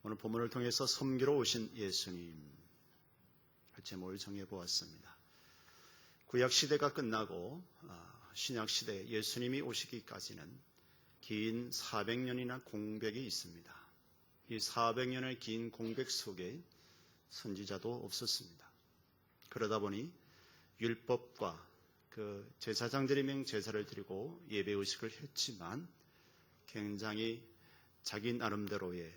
오늘 본문을 통해서 섬기러 오신 예수님 제목을 정해보았습니다. 구약시대가 끝나고 신약시대 예수님이 오시기까지는 긴 400년이나 공백이 있습니다. 이 400년의 긴 공백 속에 선지자도 없었습니다. 그러다 보니 율법과 그 제사장들이 제사를 드리고 예배의식을 했지만 굉장히 자기 나름대로의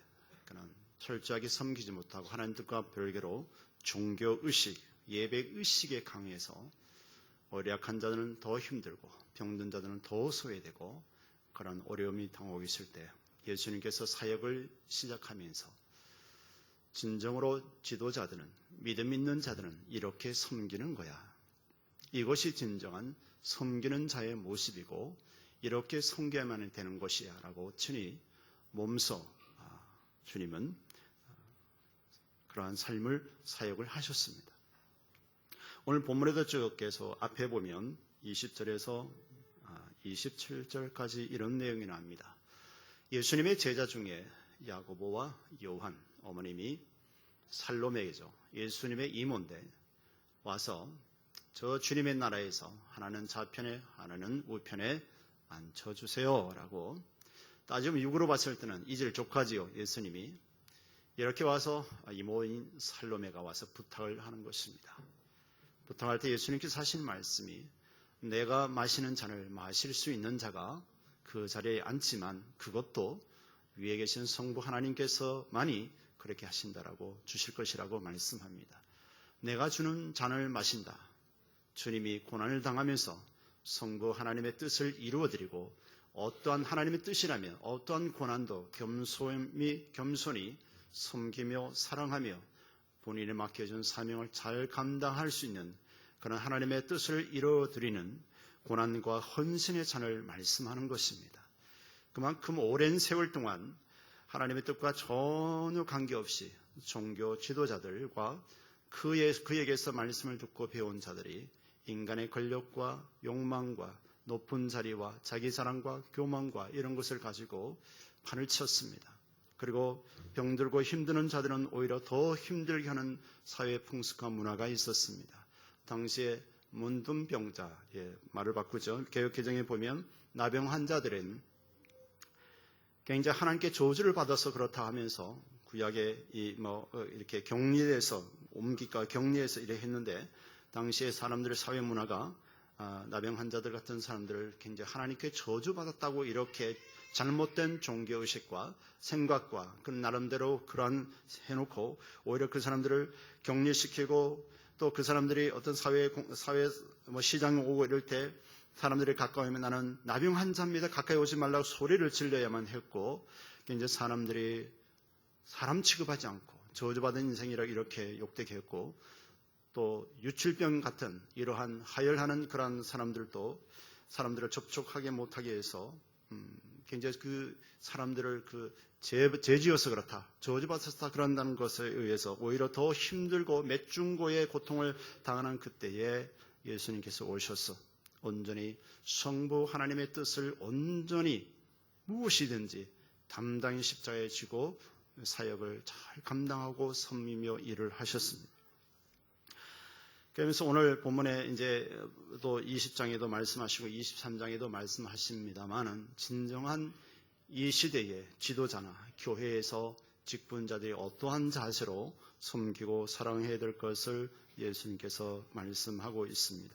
그런 철저하게 섬기지 못하고 하나님 뜻과 별개로 종교의식, 예배의식에 강해서 어려약한 자들은 더 힘들고 병든 자들은 더 소외되고 그런 어려움이 당하고 있을 때 예수님께서 사역을 시작하면서 진정으로 지도자들은, 믿음 있는 자들은 이렇게 섬기는 거야. 이것이 진정한 섬기는 자의 모습이고 이렇게 섬겨야만 되는 것이야 라고 친히 몸소 주님은 그러한 삶을 사역을 하셨습니다. 오늘 본문에도 쭉 계속 앞에 보면 20절에서 27절까지 이런 내용이 나옵니다. 예수님의 제자 중에 야고보와 요한 어머님이 살로메이죠. 예수님의 이모인데 와서 저 주님의 나라에서 하나는 좌편에 하나는 우편에 앉혀주세요 라고 따지면 육으로 봤을 때는 이질 조카지요. 예수님이 이렇게 와서 이모인 살로메가 와서 부탁을 하는 것입니다. 부탁할 때 예수님께서 하신 말씀이 내가 마시는 잔을 마실 수 있는 자가 그 자리에 앉지만 그것도 위에 계신 성부 하나님께서만이 그렇게 하신다라고 주실 것이라고 말씀합니다. 내가 주는 잔을 마신다. 주님이 고난을 당하면서 성부 하나님의 뜻을 이루어드리고 어떠한 하나님의 뜻이라면 어떠한 고난도 겸손히 섬기며 사랑하며 본인이 맡겨준 사명을 잘 감당할 수 있는 그런 하나님의 뜻을 이루어드리는 고난과 헌신의 잔을 말씀하는 것입니다. 그만큼 오랜 세월 동안 하나님의 뜻과 전혀 관계없이 종교 지도자들과 그에게서 말씀을 듣고 배운 자들이 인간의 권력과 욕망과 높은 자리와 자기 자랑과 교만과 이런 것을 가지고 판을 쳤습니다. 그리고 병들고 힘드는 자들은 오히려 더 힘들게 하는 사회 풍습과 문화가 있었습니다. 당시에 문둥병자, 말을 바꾸죠. 개역개정에 보면 나병 환자들은 굉장히 하나님께 저주를 받아서 그렇다 하면서 구약에 이렇게 격리해서 옮기가 격리해서 이래 했는데 당시에 사람들의 사회 문화가 나병 환자들 같은 사람들을 굉장히 하나님께 저주받았다고 이렇게 잘못된 종교의식과 생각과 그 나름대로 그러한 해놓고 오히려 그 사람들을 격리시키고 또 그 사람들이 어떤 사회 시장에 오고 이럴 때 사람들이 가까이 오면 나는 나병 환자입니다. 가까이 오지 말라고 소리를 질러야만 했고 이제 사람들이 사람 취급하지 않고 저주받은 인생이라 이렇게 욕되게 했고 또 유출병 같은 이러한 하혈하는 그런 사람들도 사람들을 접촉하게 못하게 해서 굉장히 그 사람들을 죄지어서 그렇다, 저주받아서 그런다는 것에 의해서 오히려 더 힘들고 맷중고의 고통을 당하는 그때에 예수님께서 오셔서 온전히 성부 하나님의 뜻을 온전히 무엇이든지 담당히 십자가에 지고 사역을 잘 감당하고 섬기며 일을 하셨습니다. 그러면서 오늘 본문에 이제 또 20장에도 말씀하시고 23장에도 말씀하십니다만은 진정한 이 시대의 지도자나 교회에서 직분자들이 어떠한 자세로 섬기고 사랑해야 될 것을 예수님께서 말씀하고 있습니다.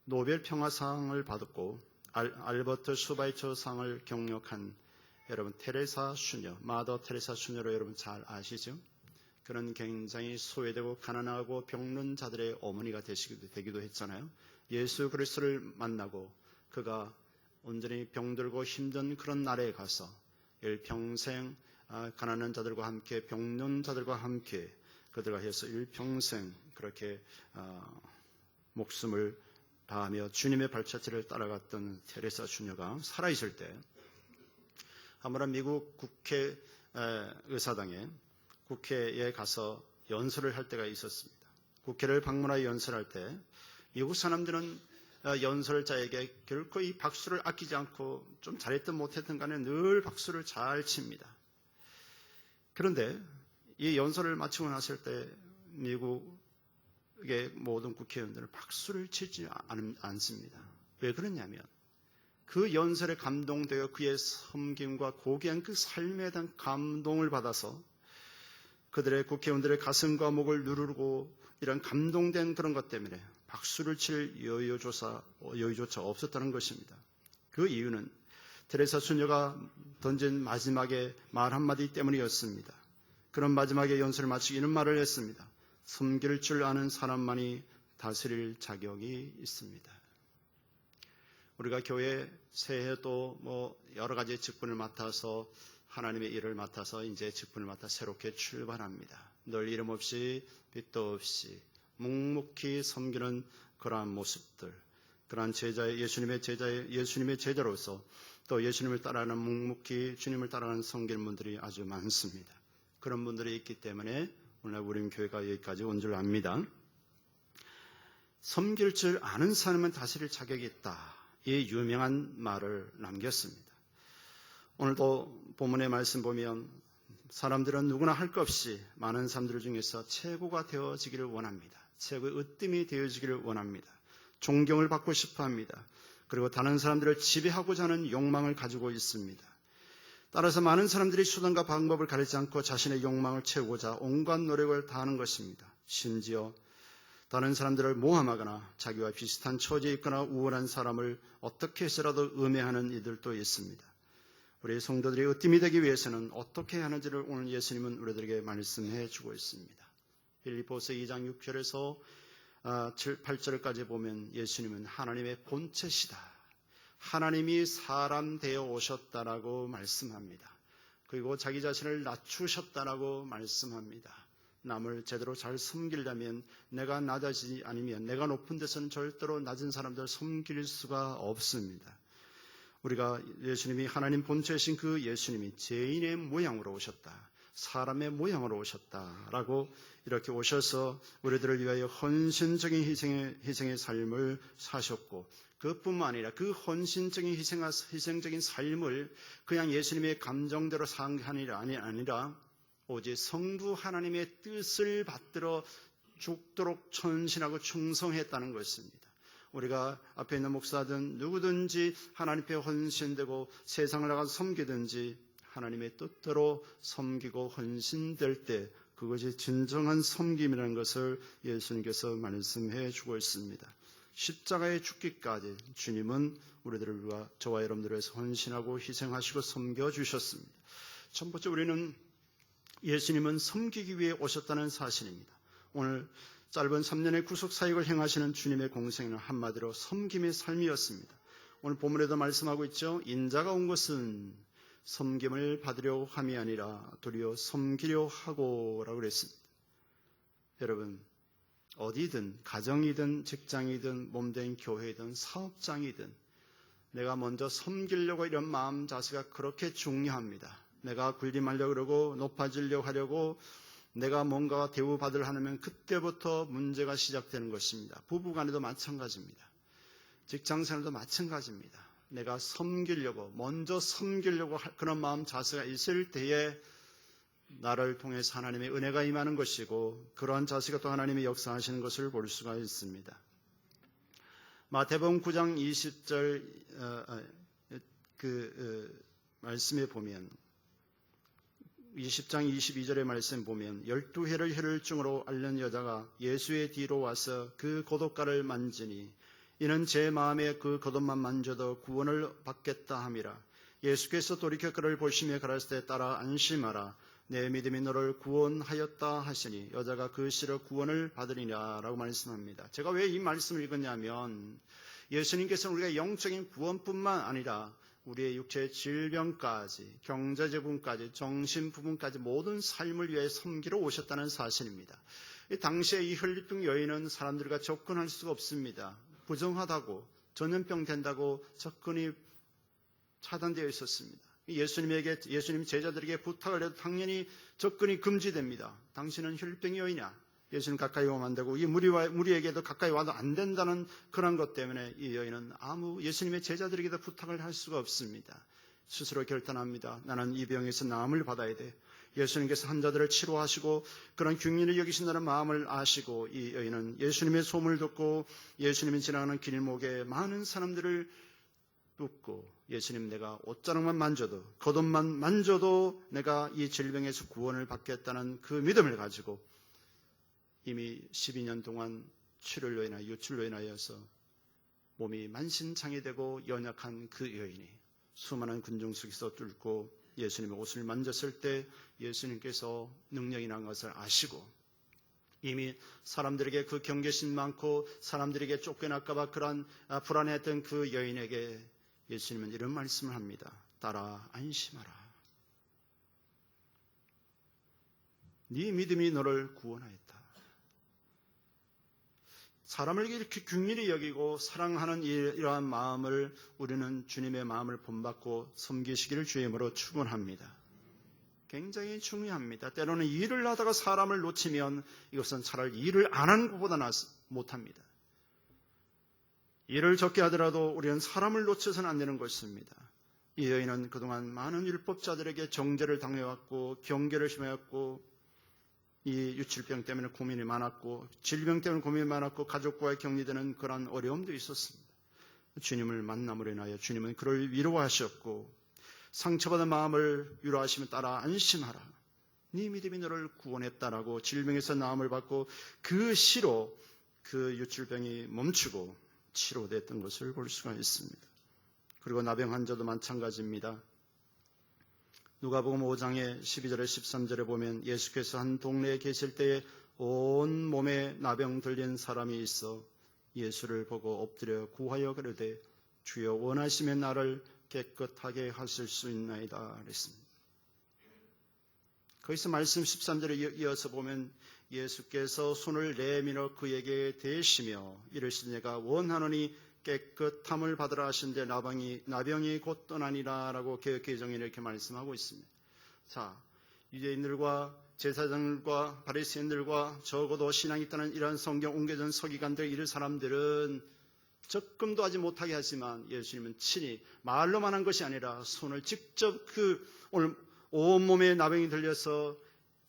노벨 평화상을 받았고 알버트 슈바이처상을 경력한 여러분 테레사 수녀, 마더 테레사 수녀로 여러분 잘 아시죠? 그런 굉장히 소외되고 가난하고 병든 자들의 어머니가 되기도 했잖아요. 예수 그리스도를 만나고 그가 온전히 병들고 힘든 그런 나라에 가서 일평생 가난한 자들과 함께 병든 자들과 함께 그들과 해서 일평생 그렇게 목숨을 다하며 주님의 발자취를 따라갔던 테레사 수녀가 살아있을 때 한번 미국 국회 의사당에 국회에 가서 연설을 할 때가 있었습니다. 국회를 방문하여 연설할 때 미국 사람들은 연설자에게 결코 이 박수를 아끼지 않고 좀 잘했든 못했든 간에 늘 박수를 잘 칩니다. 그런데 이 연설을 마치고 났을 때 미국의 모든 국회의원들은 박수를 치지 않습니다. 왜 그러냐면 그 연설에 감동되어 그의 섬김과 고귀한 그 삶에 대한 감동을 받아서 그들의 국회의원들의 가슴과 목을 누르고 이런 감동된 그런 것 때문에 박수를 칠 여유조차 없었다는 것입니다. 그 이유는 테레사 수녀가 던진 마지막에 말 한마디 때문이었습니다. 그런 마지막에 연설을 마치고 이런 말을 했습니다. 섬길 줄 아는 사람만이 다스릴 자격이 있습니다. 우리가 교회 새해도 여러 가지 직분을 맡아서 하나님의 일을 맡아서 이제 직분을 맡아 새롭게 출발합니다. 늘 이름 없이 빛도 없이 묵묵히 섬기는 그러한 모습들, 그러한 예수님의 제자로서 또 예수님을 따라하는 묵묵히 주님을 따라하는 섬기는 분들이 아주 많습니다. 그런 분들이 있기 때문에 오늘 우리 교회가 여기까지 온 줄 압니다. 섬길 줄 아는 사람은 다스릴 자격이 있다. 이 유명한 말을 남겼습니다. 오늘도 본문의 말씀 보면 사람들은 누구나 할 것 없이 많은 사람들 중에서 최고가 되어지기를 원합니다. 최고의 으뜸이 되어지기를 원합니다. 존경을 받고 싶어 합니다. 그리고 다른 사람들을 지배하고자 하는 욕망을 가지고 있습니다. 따라서 많은 사람들이 수단과 방법을 가리지 않고 자신의 욕망을 채우고자 온갖 노력을 다하는 것입니다. 심지어 다른 사람들을 모함하거나 자기와 비슷한 처지에 있거나 우월한 사람을 어떻게 해서라도 음해하는 이들도 있습니다. 우리 성도들이 으뜸이 되기 위해서는 어떻게 하는지를 오늘 예수님은 우리들에게 말씀해 주고 있습니다. 빌립보서 2장 6절에서 8절까지 보면 예수님은 하나님의 본체시다. 하나님이 사람 되어 오셨다라고 말씀합니다. 그리고 자기 자신을 낮추셨다라고 말씀합니다. 남을 제대로 잘 섬기려면 내가 낮아지지 않으면 내가 높은 데서는 절대로 낮은 사람들을 섬길 수가 없습니다. 우리가 예수님이 하나님 본체이신 그 예수님이 죄인의 모양으로 오셨다. 사람의 모양으로 오셨다라고 이렇게 오셔서 우리들을 위하여 헌신적인 희생의 삶을 사셨고 그뿐만 아니라 그 헌신적인 희생적인 삶을 그냥 예수님의 감정대로 산 게 아니라 오직 성부 하나님의 뜻을 받들어 죽도록 헌신하고 충성했다는 것입니다. 우리가 앞에 있는 목사든 누구든지 하나님 앞에 헌신되고 세상을 나가서 섬기든지 하나님의 뜻대로 섬기고 헌신될 때 그것이 진정한 섬김이라는 것을 예수님께서 말씀해 주고 있습니다. 십자가에 죽기까지 주님은 우리들을 위해 저와 여러분들을 위해서 헌신하고 희생하시고 섬겨주셨습니다. 첫 번째 우리는 예수님은 섬기기 위해 오셨다는 사실입니다. 오늘 짧은 3년의 구속 사역을 행하시는 주님의 공생은 한마디로 섬김의 삶이었습니다. 오늘 본문에도 말씀하고 있죠. 인자가 온 것은 섬김을 받으려 함이 아니라 도리어 섬기려 하고라고 그랬습니다. 여러분 어디든 가정이든 직장이든 몸된 교회이든 사업장이든 내가 먼저 섬기려고 이런 마음 자세가 그렇게 중요합니다. 내가 군림하려고 그러고 높아지려고 하려고 내가 뭔가 대우받으려 하면 그때부터 문제가 시작되는 것입니다. 부부간에도 마찬가지입니다. 직장생활도 마찬가지입니다. 내가 먼저 섬기려고 그런 마음 자세가 있을 때에 나를 통해서 하나님의 은혜가 임하는 것이고 그러한 자세가 또 하나님의 역사하시는 것을 볼 수가 있습니다. 마태복음 9장 20절 말씀에 보면 20장 22절의 말씀 보면 12해를 혈혈증으로 앓는 여자가 예수의 뒤로 와서 그 고독가를 만지니 이는 제 마음에 그 겉옷만 만져도 구원을 받겠다 함이라. 예수께서 돌이켜 그를 보시며 가라사대 때 따라 안심하라. 내 믿음이 너를 구원하였다 하시니 여자가 그 시로 구원을 받으리라 라고 말씀합니다. 제가 왜 이 말씀을 읽었냐면 예수님께서는 우리가 영적인 구원뿐만 아니라 우리의 육체의 질병까지 경제적 부분까지 정신 부분까지 모든 삶을 위해 섬기러 오셨다는 사실입니다. 당시에 이 혈류병 여인은 사람들과 접근할 수가 없습니다. 부정하다고 전염병 된다고 접근이 차단되어 있었습니다. 예수님 제자들에게 부탁을 해도 당연히 접근이 금지됩니다. 당신은 혈류병 여인이야. 예수님 가까이 오면 안 되고 이 무리에게도 가까이 와도 안 된다는 그런 것 때문에 이 여인은 아무 예수님의 제자들에게도 부탁을 할 수가 없습니다. 스스로 결단합니다. 나는 이 병에서 나음을 받아야 돼. 예수님께서 환자들을 치료하시고 그런 긍휼히 여기신다는 마음을 아시고 이 여인은 예수님의 소문을 듣고 예수님이 지나가는 길목에 많은 사람들을 묻고 예수님 내가 옷자락만 만져도 겉옷만 만져도 내가 이 질병에서 구원을 받겠다는 그 믿음을 가지고 이미 12년 동안 출혈로 인하여 유출로 인하여서 몸이 만신창이되고 연약한 그 여인이 수많은 군중 속에서 뚫고 예수님의 옷을 만졌을 때 예수님께서 능력이 난 것을 아시고 이미 사람들에게 그 경계심 많고 사람들에게 쫓겨날까봐 그런 불안해했던 그 여인에게 예수님은 이런 말씀을 합니다. 따라 안심하라. 네 믿음이 너를 구원하였다. 사람을 이렇게 긍휼히 여기고 사랑하는 이러한 마음을 우리는 주님의 마음을 본받고 섬기시기를 주임으로 축원합니다. 굉장히 중요합니다. 때로는 일을 하다가 사람을 놓치면 이것은 차라리 일을 안 하는 것보다 못합니다. 일을 적게 하더라도 우리는 사람을 놓쳐서는 안 되는 것입니다. 이 여인은 그동안 많은 율법자들에게 정죄를 당해왔고 경계를 심해왔고 이 유출병 때문에 고민이 많았고 질병 때문에 고민이 많았고 가족과의 격리되는 그런 어려움도 있었습니다. 주님을 만남으로 인하여 주님은 그를 위로하셨고 상처받은 마음을 위로하시며 따라 안심하라. 네 믿음이 너를 구원했다라고 질병에서 나음을 받고 그 시로 그 유출병이 멈추고 치료됐던 것을 볼 수가 있습니다. 그리고 나병 환자도 마찬가지입니다. 누가복음 5장의 12절에 13절에 보면 예수께서 한 동네에 계실 때에 온 몸에 나병 들린 사람이 있어 예수를 보고 엎드려 구하여 그르되 주여 원하시면 나를 깨끗하게 하실 수 있나이다 그랬습니다. 거기서 말씀 13절에 이어서 보면 예수께서 손을 내밀어 그에게 대시며 이르시되 내가 원하노니 깨끗함을 받으라 하신데 나병이 곧 떠나니라 라고 개역개정에 이렇게 말씀하고 있습니다. 자, 유대인들과 제사장들과 바리새인들과 적어도 신앙이 있다는 이러한 성경 옮겨진 서기관들 이런 사람들은 적금도 하지 못하게 하지만 예수님은 친히 말로만 한 것이 아니라 손을 직접 그 오늘 온몸에 나병이 들려서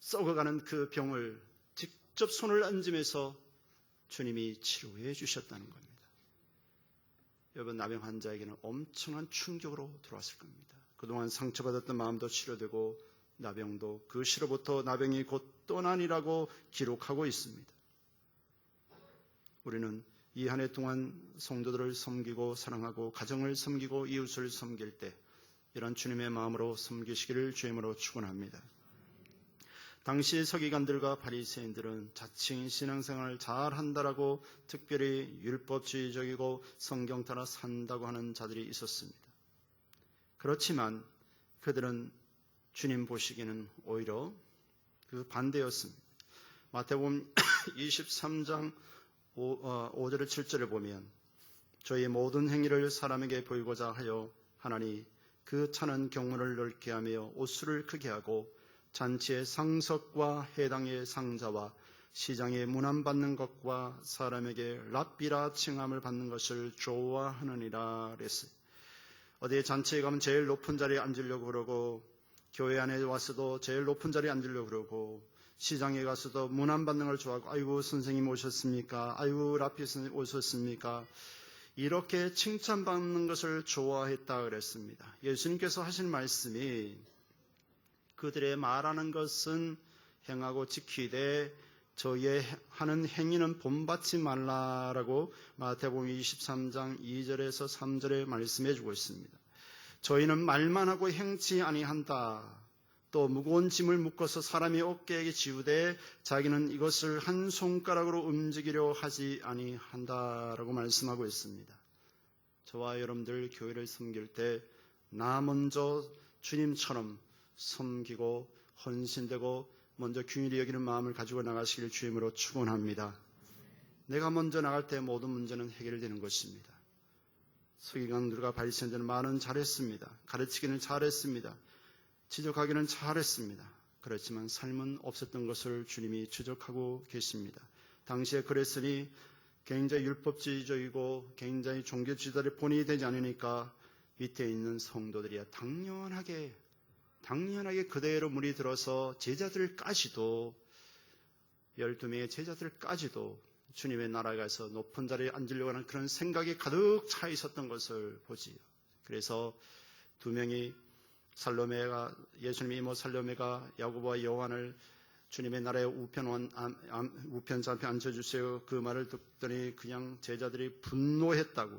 썩어가는 그 병을 직접 손을 얹으면서 주님이 치료해 주셨다는 겁니다. 여러분 나병 환자에게는 엄청난 충격으로 들어왔을 겁니다. 그동안 상처받았던 마음도 치료되고 나병도 그 시로부터 나병이 곧 떠나니라고 기록하고 있습니다. 우리는 이 한 해 동안 성도들을 섬기고 사랑하고 가정을 섬기고 이웃을 섬길 때 이런 주님의 마음으로 섬기시기를 주임으로 축원합니다. 당시 서기관들과 바리새인들은 자칭 신앙생활을 잘한다라고 특별히 율법주의적이고 성경 따라 산다고 하는 자들이 있었습니다. 그렇지만 그들은 주님 보시기에는 오히려 그 반대였습니다. 마태복음 23장 5절에 7절에 보면 저희 모든 행위를 사람에게 보이고자 하여 하나니 그 차는 경문을 넓게 하며 옷수를 크게 하고 잔치의 상석과 해당의 상자와 시장에 문안받는 것과 사람에게 랍비라 칭함을 받는 것을 좋아하느니라 그랬어요. 어디에 잔치에 가면 제일 높은 자리에 앉으려고 그러고 교회 안에 와서도 제일 높은 자리에 앉으려고 그러고 시장에 가서도 문안받는 걸 좋아하고 아이고 선생님 오셨습니까? 아이고 랍비 선생님 오셨습니까? 이렇게 칭찬받는 것을 좋아했다 그랬습니다. 예수님께서 하신 말씀이 그들의 말하는 것은 행하고 지키되 저희의 하는 행위는 본받지 말라라고 마태복음 23장 2절에서 3절에 말씀해 주고 있습니다. 저희는 말만 하고 행치 아니한다. 또 무거운 짐을 묶어서 사람의 어깨에 지우되 자기는 이것을 한 손가락으로 움직이려 하지 아니한다라고 말씀하고 있습니다. 저와 여러분들 교회를 섬길 때 나 먼저 주님처럼 섬기고 헌신되고 먼저 긍휼히 여기는 마음을 가지고 나가시길 주임으로 축원합니다. 내가 먼저 나갈 때 모든 문제는 해결되는 것입니다. 서기관들과 바리새인들은 말은 잘했습니다. 가르치기는 잘했습니다. 지적하기는 잘했습니다. 그렇지만 삶은 없었던 것을 주님이 추적하고 계십니다. 당시에 그랬으니 굉장히 율법주의적이고 굉장히 종교지도에 본이 되지 않으니까 밑에 있는 성도들이야 당연하게 그대로 물이 들어서 제자들까지도 12명의 제자들까지도 주님의 나라에 가서 높은 자리에 앉으려고 하는 그런 생각이 가득 차 있었던 것을 보지요. 그래서 두 명이 예수님의 이모 살로메가 야고보와 요한을 주님의 나라의 우편자 앞에 앉혀주세요. 그 말을 듣더니 그냥 제자들이 분노했다고.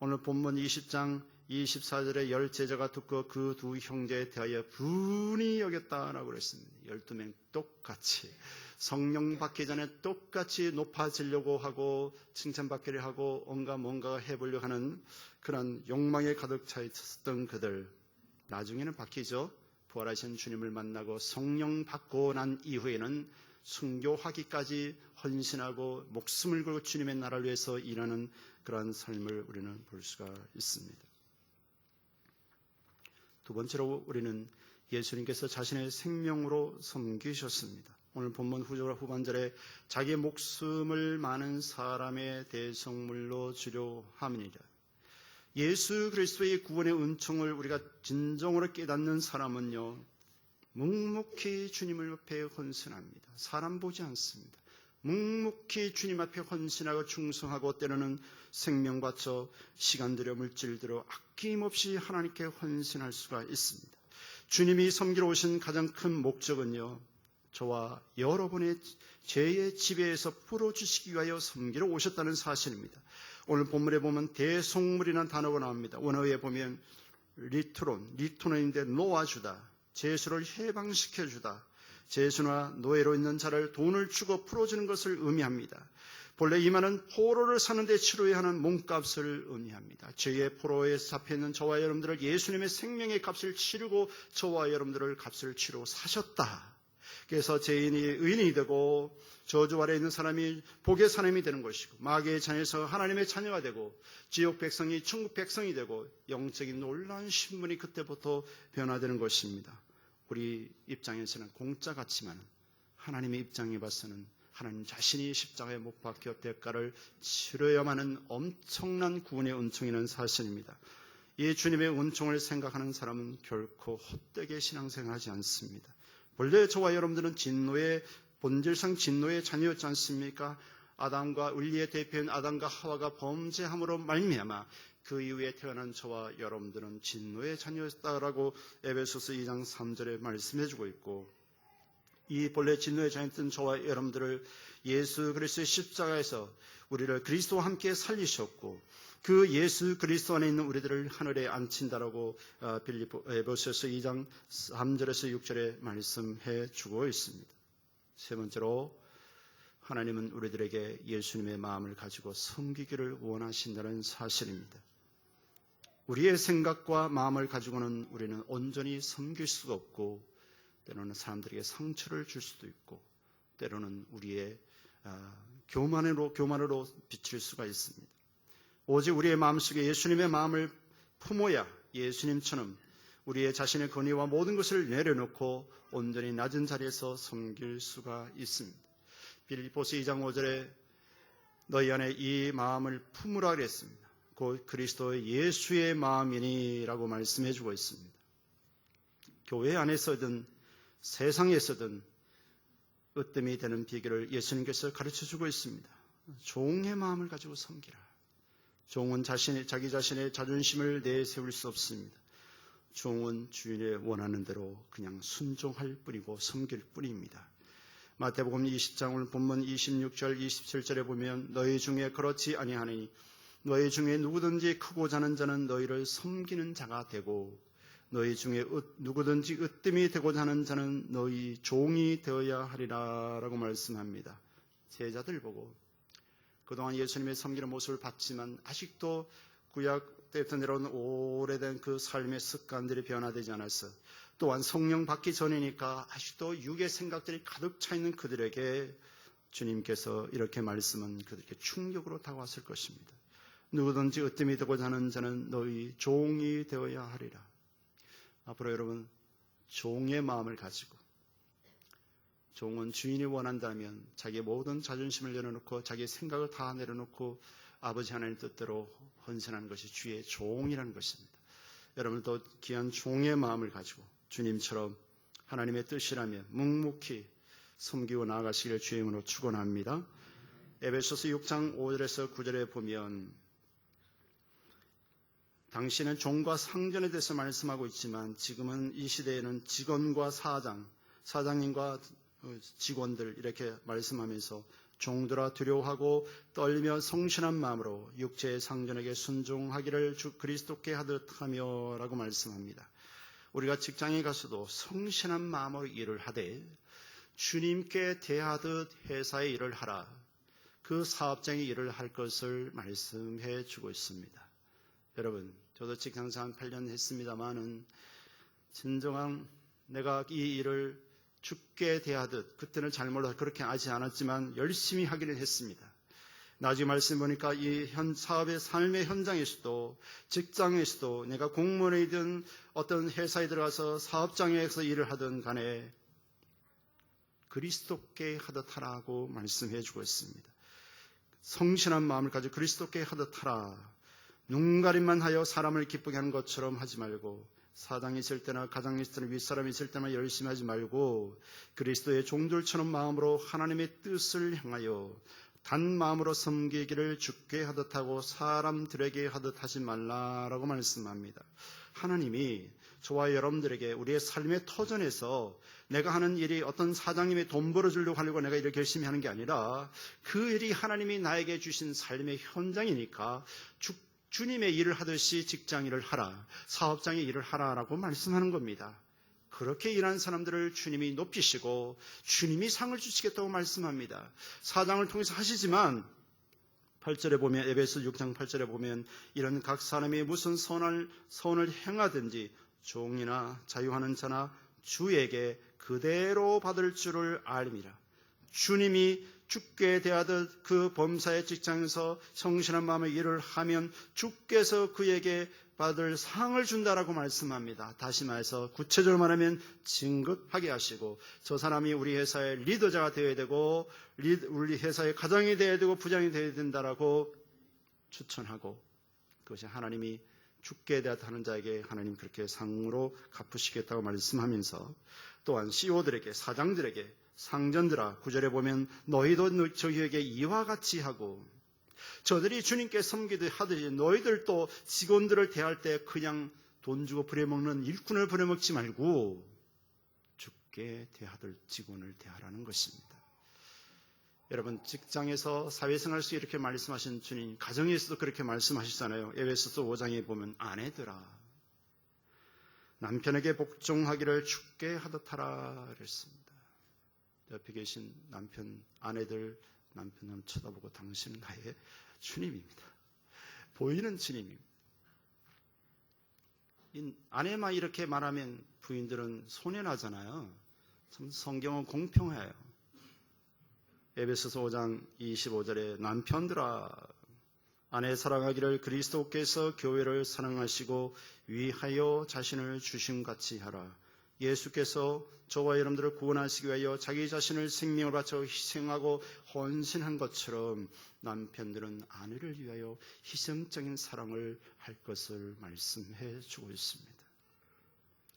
오늘 본문 20장 24절에 10제자가 듣고 그 두 형제에 대하여 분이 여겼다라고 그랬습니다. 12명 똑같이 성령 받기 전에 똑같이 높아지려고 하고 칭찬받기를 하고 뭔가 해보려고 하는 그런 욕망에 가득 차 있었던 그들, 나중에는 바뀌죠. 부활하신 주님을 만나고 성령 받고 난 이후에는 순교하기까지 헌신하고 목숨을 걸고 주님의 나라를 위해서 일하는 그러한 삶을 우리는 볼 수가 있습니다. 두 번째로 우리는 예수님께서 자신의 생명으로 섬기셨습니다. 오늘 본문 후반절에 자기 목숨을 많은 사람의 대성물로 주려 함이니라. 예수 그리스도의 구원의 은총을 우리가 진정으로 깨닫는 사람은요, 묵묵히 주님 앞에 헌신합니다. 사람 보지 않습니다. 묵묵히 주님 앞에 헌신하고 충성하고 때로는 생명 바쳐 시간 들여 물질 들여 아낌없이 하나님께 헌신할 수가 있습니다. 주님이 섬기러 오신 가장 큰 목적은요, 저와 여러분의 죄의 지배에서 풀어주시기 위하여 섬기러 오셨다는 사실입니다. 오늘 본문에 보면 대속물이라는 단어가 나옵니다. 원어에 보면 리토론인데 놓아주다, 죄수를 해방시켜주다, 죄수나 노예로 있는 자를 돈을 주고 풀어주는 것을 의미합니다. 본래 이 말은 포로를 사는 데 치러야 하는 몸값을 의미합니다. 죄의 포로에 잡혀있는 저와 여러분들을 예수님의 생명의 값을 치르고 저와 여러분들을 값을 치르고 사셨다. 그래서 죄인이 의인이 되고 저주 아래 있는 사람이 복의 사람이 되는 것이고 마귀의 자녀에서 하나님의 자녀가 되고 지옥 백성이 천국 백성이 되고 영적인 놀라운 신분이 그때부터 변화되는 것입니다. 우리 입장에서는 공짜 같지만 하나님의 입장에 봐서는 하나님 자신이 십자가에 못 박혀 대가를 치러야만 하는 엄청난 구원의 은총이라는 사실입니다. 이 주님의 은총을 생각하는 사람은 결코 헛되게 신앙생활하지 않습니다. 본래 저와 여러분들은 본질상 진노의 자녀였지 않습니까? 아담과 을리의 대표인 아담과 하와가 범죄함으로 말미암아 그 이후에 태어난 저와 여러분들은 진노의 자녀였다라고 에베소서 2장 3절에 말씀해주고 있고, 이 본래 진노의 자녀였던 저와 여러분들을 예수 그리스도의 십자가에서 우리를 그리스도와 함께 살리셨고 그 예수 그리스도 안에 있는 우리들을 하늘에 앉힌다라고 에베소서 2장 3절에서 6절에 말씀해 주고 있습니다. 세 번째로 하나님은 우리들에게 예수님의 마음을 가지고 섬기기를 원하신다는 사실입니다. 우리의 생각과 마음을 가지고는 우리는 온전히 섬길 수가 없고 때로는 사람들에게 상처를 줄 수도 있고 때로는 우리의 교만으로 비칠 수가 있습니다. 오직 우리의 마음속에 예수님의 마음을 품어야 예수님처럼 우리의 자신의 권위와 모든 것을 내려놓고 온전히 낮은 자리에서 섬길 수가 있습니다. 빌립보서 2장 5절에 너희 안에 이 마음을 품으라 그랬습니다. 곧 그리스도의 예수의 마음이니 라고 말씀해 주고 있습니다. 교회 안에서든 세상에서든 으뜸이 되는 비결을 예수님께서 가르쳐 주고 있습니다. 종의 마음을 가지고 섬기라. 종은 자기 자신의 자존심을 내세울 수 없습니다. 종은 주인의 원하는 대로 그냥 순종할 뿐이고 섬길 뿐입니다. 마태복음 20장 오늘 본문 26절 27절에 보면 너희 중에 그렇지 아니하니 너희 중에 누구든지 크고 자는 자는 너희를 섬기는 자가 되고 너희 중에 누구든지 으뜸이 되고자 하는 자는 너희 종이 되어야 하리라 라고 말씀합니다. 제자들 보고 그동안 예수님의 섬기는 모습을 봤지만 아직도 구약 때부터 내려온 오래된 그 삶의 습관들이 변화되지 않았어. 또한 성령 받기 전이니까 아직도 육의 생각들이 가득 차 있는 그들에게 주님께서 이렇게 말씀은 그들에게 충격으로 다가왔을 것입니다. 누구든지 으뜸이 되고자 하는 자는 너희 종이 되어야 하리라. 앞으로 여러분 종의 마음을 가지고 종은 주인이 원한다면 자기의 모든 자존심을 내려놓고 자기의 생각을 다 내려놓고 아버지 하나님 뜻대로 헌신하는 것이 주의 종이라는 것입니다. 여러분도 귀한 종의 마음을 가지고 주님처럼 하나님의 뜻이라면 묵묵히 섬기고 나아가시기를 주의 이름으로 축원합니다. 에베소서 6장 5절에서 9절에 보면 당시에는 종과 상전에 대해서 말씀하고 있지만 지금은 이 시대에는 직원과 사장님과 직원들 이렇게 말씀하면서 종들아 두려워하고 떨며 성실한 마음으로 육체의 상전에게 순종하기를 주 그리스도께 하듯 하며 라고 말씀합니다. 우리가 직장에 가서도 성실한 마음으로 일을 하되 주님께 대하듯 회사의 일을 하라. 그 사업장의 일을 할 것을 말씀해 주고 있습니다. 여러분, 저도 직장생활 8년 했습니다마는 진정한 내가 이 일을 주께 대하듯 그때는 잘 몰라서 그렇게 하지 않았지만 열심히 하기는 했습니다. 나중에 말씀 보니까 이 사업의 삶의 현장에서도 직장에서도 내가 공무원이든 어떤 회사에 들어가서 사업장에서 일을 하든 간에 그리스도께 하듯 하라고 말씀해 주고 있습니다. 성실한 마음을 가지고 그리스도께 하듯 하라. 눈가림만 하여 사람을 기쁘게 하는 것처럼 하지 말고 사장이 있을 때나 가장이 있을 때나 윗사람이 있을 때만 열심히 하지 말고 그리스도의 종들처럼 마음으로 하나님의 뜻을 향하여 단 마음으로 섬기기를 주께 하듯 하고 사람들에게 하듯 하지 말라라고 말씀합니다. 하나님이 저와 여러분들에게 우리의 삶의 터전에서 내가 하는 일이 어떤 사장님이 돈 벌어주려고 하려고 내가 이렇게 열심히 하는 게 아니라 그 일이 하나님이 나에게 주신 삶의 현장이니까 주님의 일을 하듯이 직장 일을 하라, 사업장의 일을 하라라고 말씀하는 겁니다. 그렇게 일하는 사람들을 주님이 높이시고 주님이 상을 주시겠다고 말씀합니다. 사장을 통해서 하시지만 8절에 보면 에베소 6장 8절에 보면 이런 각 사람이 무슨 선을 행하든지 종이나 자유하는 자나 주에게 그대로 받을 줄을 알미라. 주님이 주께 대하듯 그 범사의 직장에서 성실한 마음의 일을 하면 주께서 그에게 받을 상을 준다라고 말씀합니다. 다시 말해서 구체적으로 말하면 진급하게 하시고 저 사람이 우리 회사의 리더자가 되어야 되고 우리 회사의 가장이 되어야 되고 부장이 되어야 된다라고 추천하고 그것이 하나님이 주께 대하듯 하는 자에게 하나님 그렇게 상으로 갚으시겠다고 말씀하면서 또한 CEO들에게 사장들에게 상전들아 9절에 보면 너희도 저희에게 이와 같이 하고 저들이 주님께 섬기듯 하듯이 너희들도 직원들을 대할 때 그냥 돈 주고 부려먹는 일꾼을 부려먹지 말고 주께 대하듯 직원을 대하라는 것입니다. 여러분 직장에서 사회생활에서 이렇게 말씀하신 주님 가정에서도 그렇게 말씀하시잖아요. 에베소서 5장에 보면 아내들아 남편에게 복종하기를 주께 하듯 하라 그랬습니다. 옆에 계신 아내들 남편을 쳐다보고 당신은 나의 주님입니다. 보이는 주님입니다. 아내만 이렇게 말하면 부인들은 손해나잖아요. 참 성경은 공평해요. 에베소서 5장 25절에 남편들아 아내 사랑하기를 그리스도께서 교회를 사랑하시고 위하여 자신을 주심같이 하라. 예수께서 저와 여러분들을 구원하시기 위하여 자기 자신을 생명을 바쳐 희생하고 헌신한 것처럼 남편들은 아내를 위하여 희생적인 사랑을 할 것을 말씀해 주고 있습니다.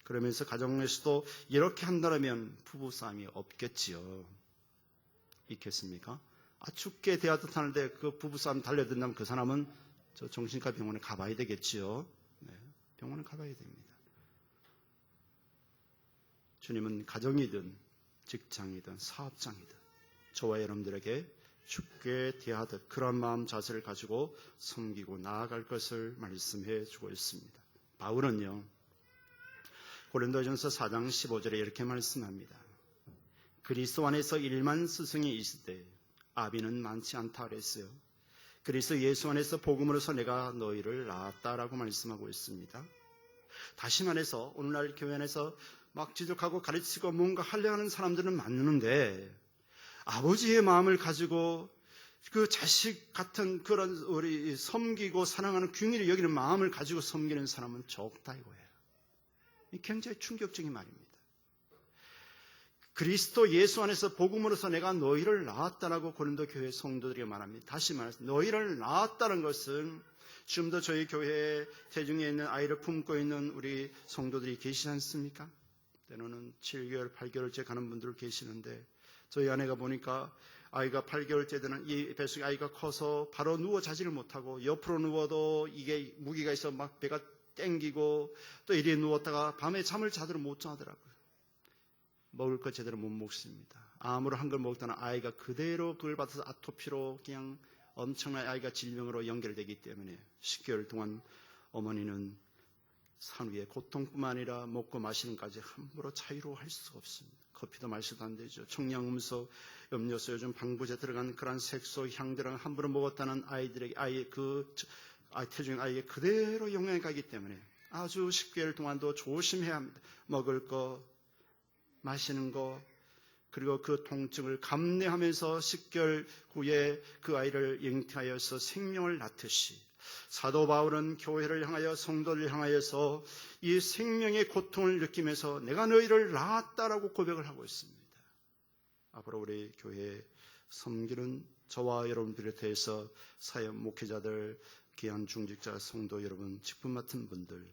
그러면서 가정에서도 이렇게 한다면 부부싸움이 없겠지요. 있겠습니까? 주께 대하듯 하는데 그 부부싸움 달려든다면 그 사람은 저 정신과 병원에 가봐야 되겠지요. 네, 병원에 가봐야 됩니다. 주님은 가정이든 직장이든 사업장이든 저와 여러분들에게 주께 대하듯 그런 마음 자세를 가지고 섬기고 나아갈 것을 말씀해 주고 있습니다. 바울은요 고린도전서 4장 15절에 이렇게 말씀합니다. 그리스도 안에서 1만 스승이 있을 때 아비는 많지 않다 그랬어요. 그리스도 예수 안에서 복음으로서 내가 너희를 낳았다라고 말씀하고 있습니다. 다시 말해서 오늘날 교회 안에서 막 지적하고 가르치고 뭔가 하려 하는 사람들은 많은데 아버지의 마음을 가지고 그 자식 같은 그런 우리 섬기고 사랑하는 궁일을 여기는 마음을 가지고 섬기는 사람은 적다 이거예요. 굉장히 충격적인 말입니다. 그리스도 예수 안에서 복음으로서 내가 너희를 낳았다라고 고린도 교회 성도들이 말합니다. 다시 말해서 너희를 낳았다는 것은 지금도 저희 교회에 태중에 있는 아이를 품고 있는 우리 성도들이 계시지 않습니까? 때로는 7개월, 8개월째 가는 분들 계시는데 저희 아내가 보니까 아이가 8개월째 되는 이 뱃속에 아이가 커서 바로 누워 자지를 못하고 옆으로 누워도 이게 무기가 있어 막 배가 땡기고 또 이리 누웠다가 밤에 잠을 자도록 못 자더라고요. 먹을 것 제대로 못 먹습니다. 아무런 한 걸 먹다는 아이가 그대로 그걸 받아서 아토피로 그냥 엄청난 아이가 질병으로 연결되기 때문에 10개월 동안 어머니는 산 위에 고통뿐만 아니라 먹고 마시는 까지 함부로 자유로워할 수가 없습니다. 커피도 마셔도 안 되죠. 청량음료, 음료수, 요즘 방부제 들어간 그런 색소, 향들을 함부로 먹었다는 아이들에게 태중인 아이에게 그대로 영향이 가기 때문에 아주 10개월 동안도 조심해야 합니다. 먹을 거, 마시는 거, 그리고 그 통증을 감내하면서 10개월 후에 그 아이를 잉태하여서 생명을 낳듯이 사도 바울은 교회를 향하여 성도를 향하여서 이 생명의 고통을 느끼면서 내가 너희를 낳았다라고 고백을 하고 있습니다. 앞으로 우리 교회에 섬기는 저와 여러분들에 대해서 사역 목회자들, 귀한 중직자, 성도 여러분, 직분 맡은 분들,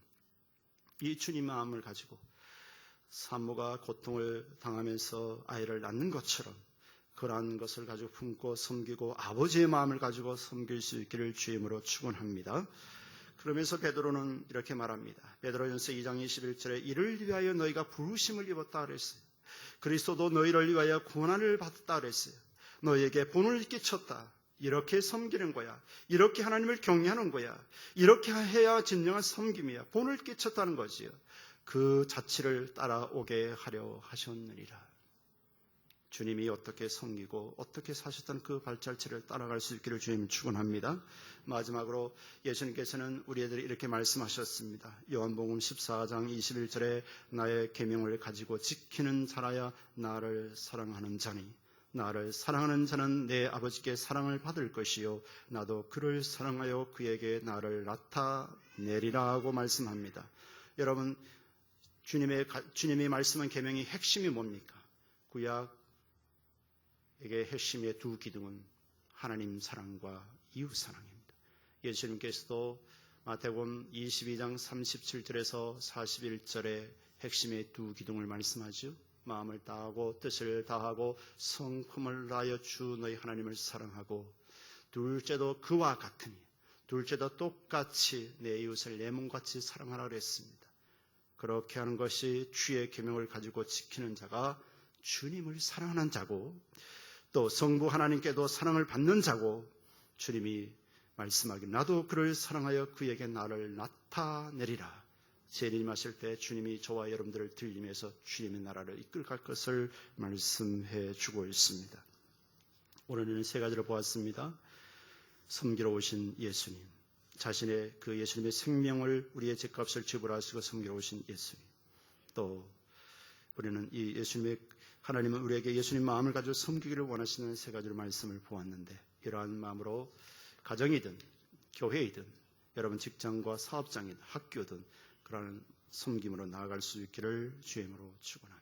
이 주님 마음을 가지고 산모가 고통을 당하면서 아이를 낳는 것처럼 그러한 것을 가지고 품고 섬기고 아버지의 마음을 가지고 섬길 수 있기를 주임으로 축원합니다. 그러면서 베드로는 이렇게 말합니다. 베드로전서 2장 21절에 이를 위하여 너희가 부르심을 입었다 그랬어요. 그리스도도 너희를 위하여 고난을 받았다 그랬어요. 너희에게 본을 끼쳤다. 이렇게 섬기는 거야. 이렇게 하나님을 경외하는 거야. 이렇게 해야 진정한 섬김이야. 본을 끼쳤다는 거지요. 그 자취를 따라오게 하려 하셨느니라. 주님이 어떻게 섬기고 어떻게 사셨던 그 발자취를 따라갈 수 있기를 주님 축원합니다. 마지막으로 예수님께서는 우리에게 이렇게 말씀하셨습니다. 요한복음 14장 21절에 나의 계명을 가지고 지키는 자라야 나를 사랑하는 자니 나를 사랑하는 자는 내 아버지께 사랑을 받을 것이요 나도 그를 사랑하여 그에게 나를 나타내리라 하고 말씀합니다. 여러분, 주님이 말씀한 계명의 핵심이 뭡니까? 구약의 핵심의 두 기둥은 하나님 사랑과 이웃 사랑입니다. 예수님께서도 마태복음 22장 37절에서 41절에 핵심의 두 기둥을 말씀하죠. 마음을 다하고 뜻을 다하고 성품을 다하여 주 너희 하나님을 사랑하고 둘째도 그와 같으니 둘째도 똑같이 내 이웃을 내 몸같이 사랑하라 그랬습니다. 그렇게 하는 것이 주의 계명을 가지고 지키는 자가 주님을 사랑하는 자고 또 성부 하나님께도 사랑을 받는 자고 주님이 말씀하기를 나도 그를 사랑하여 그에게 나를 나타내리라. 재림하실 때 주님이 저와 여러분들을 들리면서 주님의 나라를 이끌갈 것을 말씀해 주고 있습니다. 오늘은 세 가지를 보았습니다. 섬기러 오신 예수님, 자신의 그 예수님의 생명을 우리의 죄값을 지불하시고 섬기러 오신 예수님, 또 우리는 이 예수님의 하나님은 우리에게 예수님 마음을 가지고 섬기기를 원하시는 세 가지의 말씀을 보았는데 이러한 마음으로 가정이든 교회이든 여러분 직장과 사업장이든 학교든 그러한 섬김으로 나아갈 수 있기를 주임으로 축원합니다.